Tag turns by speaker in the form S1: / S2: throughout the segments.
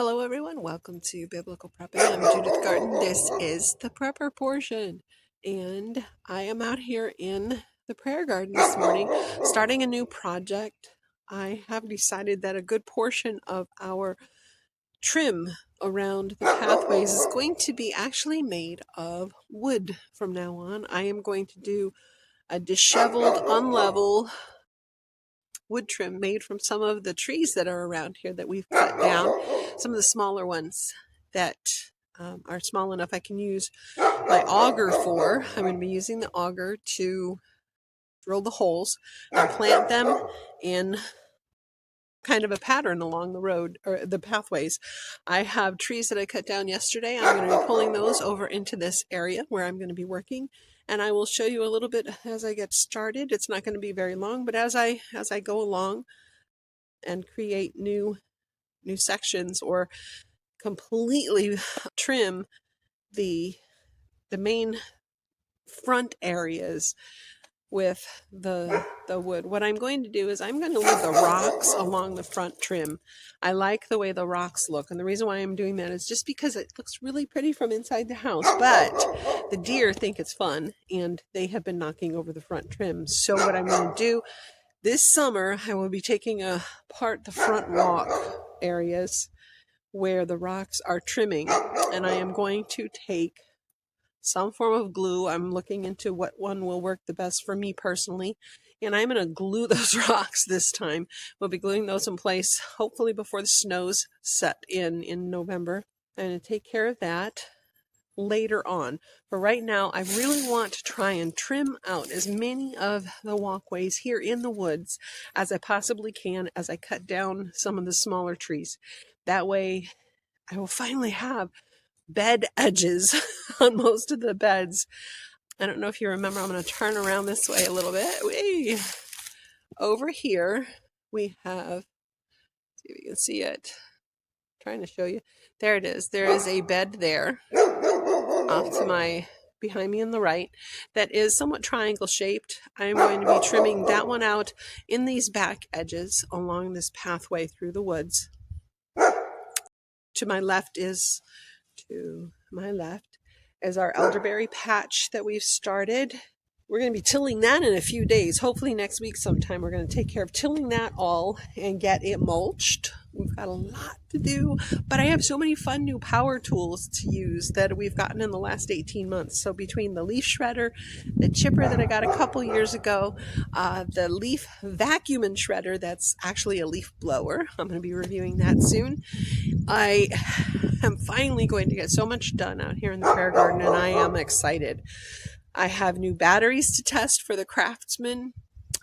S1: Hello, everyone. Welcome to Biblical Prepping. I'm Judith Garten. This is the prepper portion, and I am out here in the prayer garden this morning starting a new project. I have decided that a good portion of our trim around the pathways is going to be actually made of wood from now on. I am going to do a disheveled, unlevel wood trim made from some of the trees that are around here that we've cut down, some of the smaller ones that are small enough I can use my auger for. I'm going to be using the auger to drill the holes and plant them in kind of a pattern along the road or the pathways. I have trees that I cut down yesterday. I'm going to be pulling those over into this area where I'm going to be working, and I will show you a little bit as I get started. It's not going to be very long, but as I go along and create new sections or completely trim the main front areas with the wood. What I'm going to do is I'm going to leave the rocks along the front trim. I like the way the rocks look, and the reason why I'm doing that is just because it looks really pretty from inside the house, but the deer think it's fun and they have been knocking over the front trim. So what I'm going to do this summer, I will be taking apart the front walk areas where the rocks are trimming, and I am going to take some form of glue. I'm looking into what one will work the best for me personally, and I'm going to glue those rocks this time. We'll be gluing those in place hopefully before the snows set in November. I'm going to take care of that later on. But right now, I really want to try and trim out as many of the walkways here in the woods as I possibly can as I cut down some of the smaller trees. That way, I will finally have bed edges on most of the beds. I don't know if you remember, I'm going to turn around this way a little bit. Over here, we have, see if you can see it. I'm trying to show you. There it is. There is a bed there off to behind me on the right that is somewhat triangle shaped. I'm going to be trimming that one out in these back edges along this pathway through the woods. To my left is our elderberry patch that we've started. We're going to be tilling that in a few days. Hopefully next week sometime we're going to take care of tilling that all and get it mulched. We've got a lot to do, but I have so many fun new power tools to use that we've gotten in the last 18 months. So between the leaf shredder, the chipper that I got a couple years ago, the leaf vacuum and shredder that's actually a leaf blower. I'm going to be reviewing that soon. I am finally going to get so much done out here in the prayer garden, and I am excited. I have new batteries to test for the Craftsman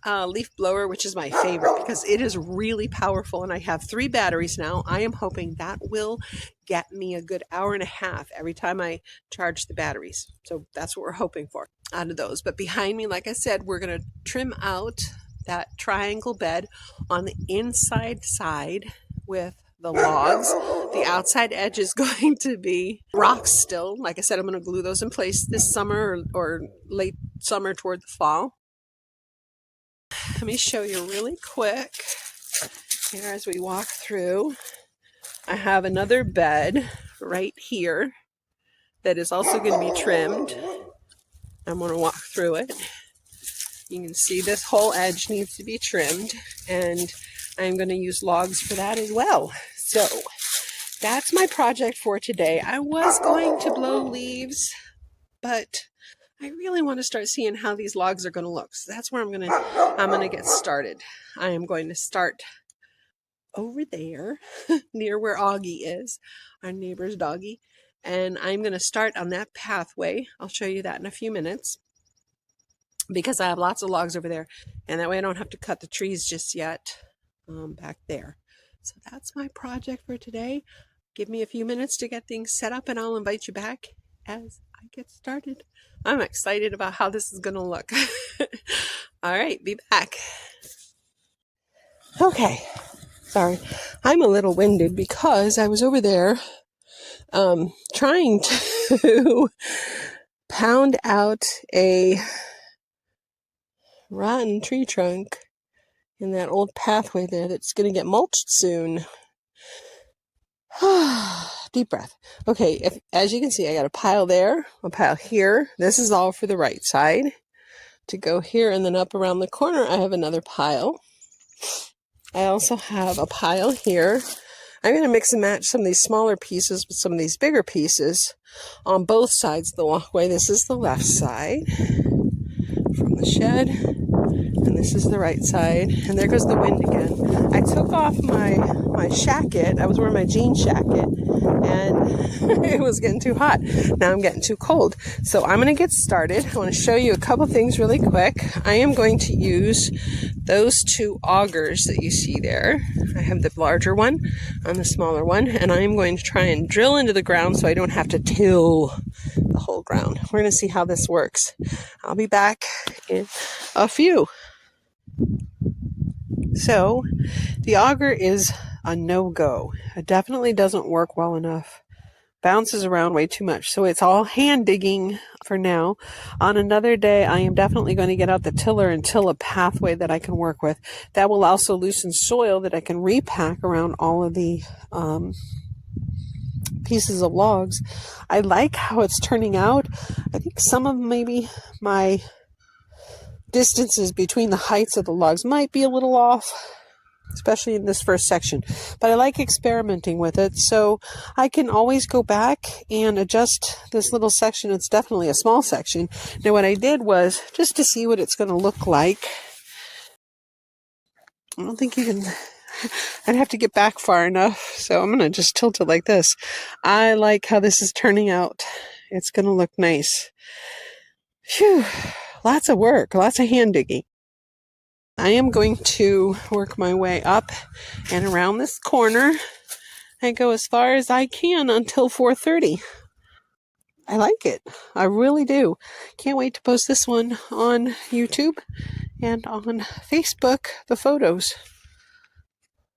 S1: leaf blower, which is my favorite because it is really powerful, and I have 3 batteries now. I am hoping that will get me a good hour and a half every time I charge the batteries. So that's what we're hoping for out of those. But behind me, like I said, we're going to trim out that triangle bed on the inside side with the logs. The outside edge is going to be rocks still. Like I said, I'm going to glue those in place this summer or late summer toward the fall. Let me show you really quick here as we walk through. I have another bed right here that is also going to be trimmed. I'm going to walk through it. You can see this whole edge needs to be trimmed, and I'm going to use logs for that as well. So that's my project for today. I was going to blow leaves, but I really want to start seeing how these logs are going to look. So that's where I'm going to get started. I am going to start over there near where Augie is, our neighbor's doggie, and I'm going to start on that pathway. I'll show you that in a few minutes because I have lots of logs over there, and that way I don't have to cut the trees just yet back there. So that's my project for today. Give me a few minutes to get things set up, and I'll invite you back as I get started. I'm excited about how this is going to look. All right, be back. Okay, sorry. I'm a little winded because I was over there trying to pound out a rotten tree trunk in that old pathway there that's going to get mulched soon. Deep breath. Okay, as you can see, I got a pile there, a pile here. This is all for the right side to go here, and then up around the corner, I have another pile. I also have a pile here. I'm going to mix and match some of these smaller pieces with some of these bigger pieces on both sides of the walkway. This is the left side from the shed, and this is the right side. And there goes the wind again. I took off my shacket. I was wearing my jean shacket, and it was getting too hot. Now I'm getting too cold. So I'm going to get started. I want to show you a couple things really quick. I am going to use those two augers that you see there. I have the larger one and the smaller one, and I'm going to try and drill into the ground so I don't have to till the whole ground. We're going to see how this works. I'll be back in a few. So the auger is a no-go. It definitely doesn't work well enough. Bounces around way too much. So it's all hand digging for now. On another day, I am definitely going to get out the tiller and till a pathway that I can work with. That will also loosen soil that I can repack around all of the pieces of logs. I like how it's turning out. I think some of maybe my distances between the heights of the logs might be a little off, especially in this first section, but I like experimenting with it, so I can always go back and adjust this little section. It's definitely a small section. Now what I did was, just to see what it's going to look like, I don't think you can, I'd have to get back far enough, so I'm going to just tilt it like this. I like how this is turning out. It's going to look nice. Phew, lots of work, lots of hand digging. I am going to work my way up and around this corner and go as far as I can until 4:30. I like it. I really do. Can't wait to post this one on YouTube and on Facebook, the photos.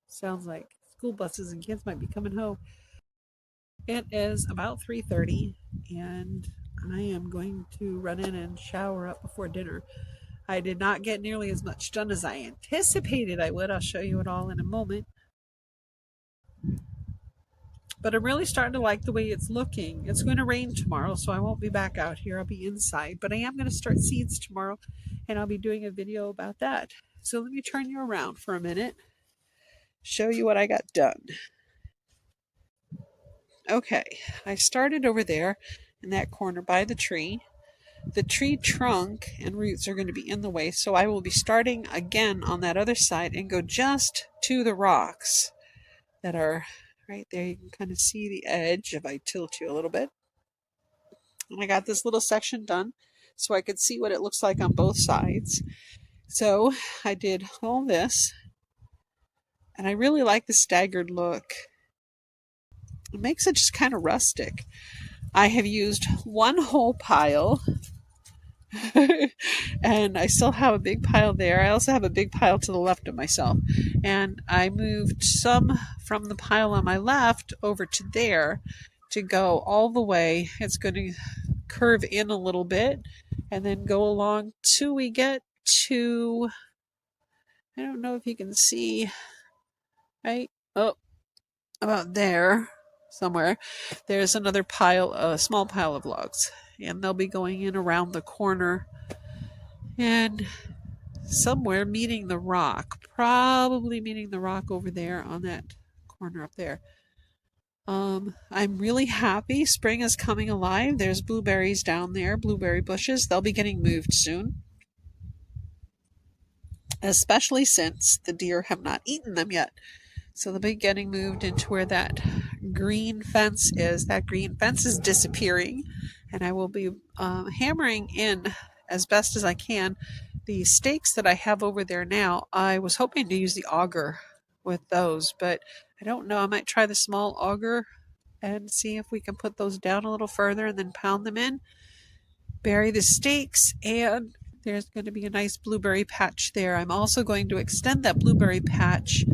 S1: Sounds like school buses and kids might be coming home. It is about 3:30 and I am going to run in and shower up before dinner. I did not get nearly as much done as I anticipated I would. I'll show you it all in a moment. But I'm really starting to like the way it's looking. It's going to rain tomorrow, so I won't be back out here. I'll be inside. But I am going to start seeds tomorrow, and I'll be doing a video about that. So let me turn you around for a minute, show you what I got done. Okay, I started over there in that corner by the tree. The tree trunk and roots are going to be in the way, so I will be starting again on that other side and go just to the rocks that are right there. You can kind of see the edge if I tilt you a little bit. And I got this little section done so I could see what it looks like on both sides. So I did all this, and I really like the staggered look. It makes it just kind of rustic. I have used one whole pile and I still have a big pile there. I also have a big pile to the left of myself, and I moved some from the pile on my left over to there to go all the way. It's going to curve in a little bit and then go along till we get to, I don't know if you can see, right? Oh, about there somewhere. There's another pile, a small pile of logs, and they'll be going in around the corner and somewhere meeting the rock, probably meeting the rock over there on that corner up there. I'm really happy. Spring is coming alive. There's blueberries down there, blueberry bushes. They'll be getting moved soon, especially since the deer have not eaten them yet. So they'll be getting moved into where that green fence is. That green fence is disappearing, and I will be hammering in as best as I can the stakes that I have over there now. I was hoping to use the auger with those, but I don't know. I might try the small auger and see if we can put those down a little further and then pound them in, bury the stakes, and there's going to be a nice blueberry patch there. I'm also going to extend that blueberry patch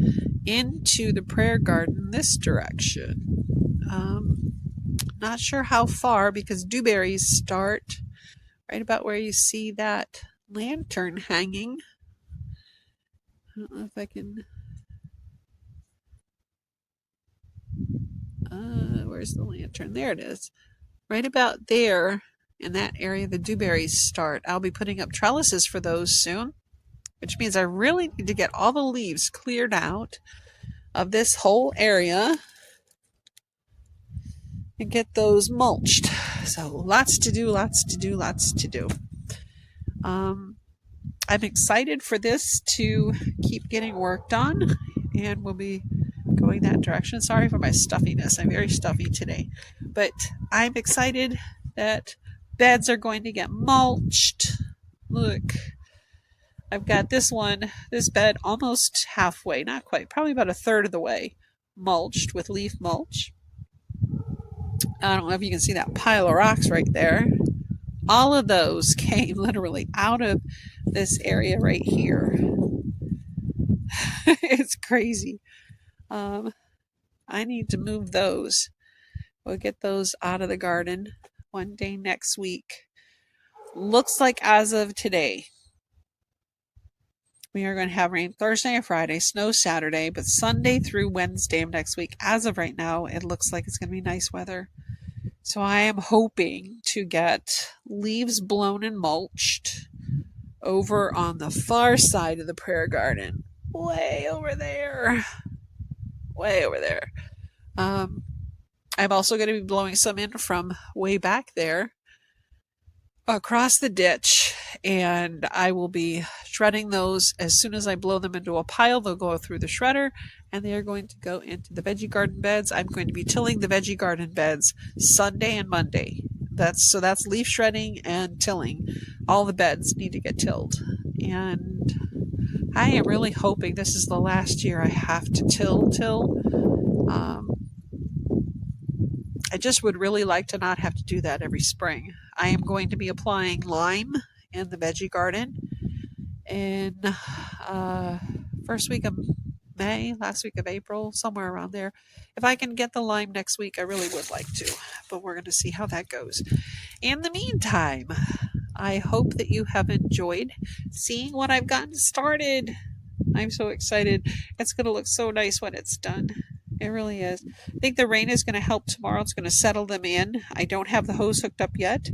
S1: into the prayer garden this direction. Not sure how far, because dewberries start right about where you see that lantern hanging. I don't know if I can, where's the lantern? There it is. Right about there in that area the dewberries start. I'll be putting up trellises for those soon, which means I really need to get all the leaves cleared out of this whole area and get those mulched. So lots to do, lots to do, lots to do. I'm excited for this to keep getting worked on, and we'll be going that direction. Sorry for my stuffiness. I'm very stuffy today. But I'm excited that beds are going to get mulched. Look, I've got this bed almost halfway, not quite, probably about a third of the way mulched with leaf mulch. I don't know if you can see that pile of rocks right there. All of those came literally out of this area right here. It's crazy. I need to move those. We'll get those out of the garden one day next week. Looks like as of today, we are going to have rain Thursday and Friday, snow Saturday, but Sunday through Wednesday of next week, as of right now, it looks like it's going to be nice weather. So I am hoping to get leaves blown and mulched over on the far side of the prayer garden. Way over there. Way over there. I'm also going to be blowing some in from way back there across the ditch, and I will be shredding those as soon as I blow them into a pile. They'll go through the shredder, and they are going to go into the veggie garden beds. I'm going to be tilling the veggie garden beds Sunday and Monday. That's leaf shredding and tilling. All the beds need to get tilled, and I am really hoping this is the last year I have to till. I just would really like to not have to do that every spring. I am going to be applying lime in the veggie garden in first week of May, last week of April, somewhere around there. If I can get the lime next week, I really would like to, but we're going to see how that goes. In the meantime, I hope that you have enjoyed seeing what I've gotten started. I'm so excited. It's going to look so nice when it's done. It really is. I think the rain is going to help tomorrow. It's going to settle them in. I don't have the hose hooked up yet.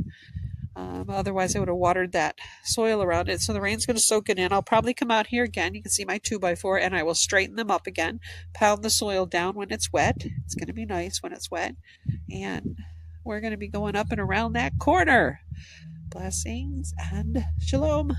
S1: Otherwise, I would have watered that soil around it. So the rain's going to soak it in. I'll probably come out here again. You can see my 2x4, and I will straighten them up again. Pound the soil down when it's wet. It's going to be nice when it's wet. And we're going to be going up and around that corner. Blessings and shalom.